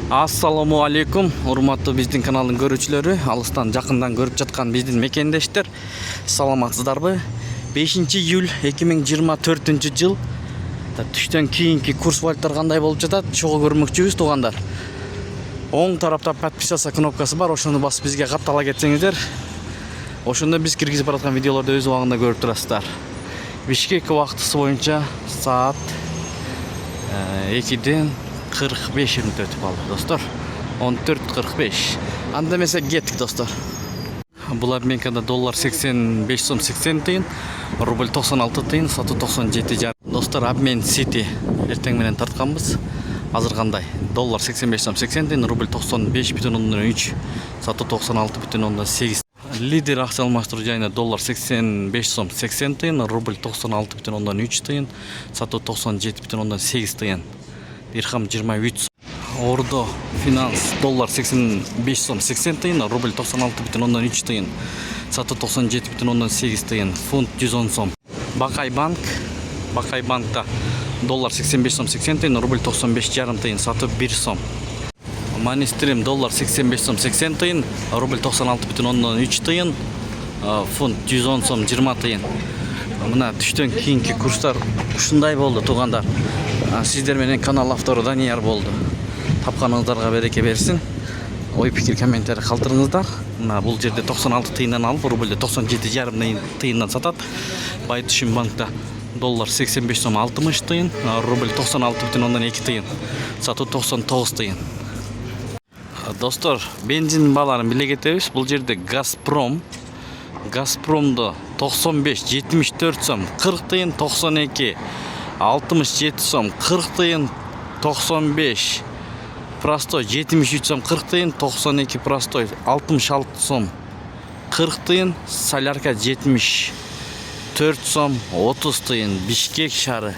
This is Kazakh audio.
Ассаламу алейкум, урматтуу биздин каналдын көрүүчүлөрү, алыстан жакындан көрүп жаткан биздин мекендештер. Саламатсыздарбы? 5-июль 2024 жыл. Түштөн кийинки курс валюталар кандай болуп жатат? Чогуу көрмөкчүбүз туугандар. Оң тарапта подписаться кнопкасы бар, ошону басып бизге каттала кетсеңиздер, ошондо биз киргизип бараткан видеолорду өз убагында көрүп турасыздар. Бишкек убактысы боюнча саат 2-ден 45 минут өтүп калды, достор. 14:45. Анда эмесе кеттик, достор. Бул обменкада доллар 85 сом 80 тыйын, рубль 96 тыйын, сатуу 97,5. Достор, обмен City эртең менен тартканбыз. Азыр кандай? Доллар 85 сом 80 тыйын, рубль 95,3, сатуу 96,8. Лидер акча алмаштыруу жайына доллар 85 сом 80 тыйын, рубль 96,3 тыйын, сатуу 97,8 тыйын. Дирхам 23 сом. Ордо финанс доллар 85 сом 80 тыйын, рубль 96,3 тыйын, сатуу 97,8 тыйын, фунт 110 сом. Бакай банкта доллар 85 сом 80 тыйын, рубль 95,5 тыйын, сатуу 1 сом. Манистрим доллар 85 сом 80 тыйын, рубль 96,3 тыйын, фунт 110 сом 20 тыйын. Мына түштөн кийинки курстар ушундай болду, туугандар. Сиздер менен канал автору Данияр болду. Тапканыңыздарга береке берсин. Ой пикир комментарий калтырыңыздар. Мына бул жерде 96 тыйындан алып, рубльде 97,5 тыйындан сатат. Байтүшүн банкта доллар 85 сом 60 тыйын, рубль 96,2 тыйын, сатуу 99 тыйын. Достор, бензин бааларын биле кетебиз. Бул жерде Газпромдо 95 74 сом 40 тыйын, 92 67 сом 40 тыйын, 95 простой 73 сом 40 тыйын, 92 простой 66 сом 40 тыйын, солярка 74 сом 30 тыйын. Бишкек шары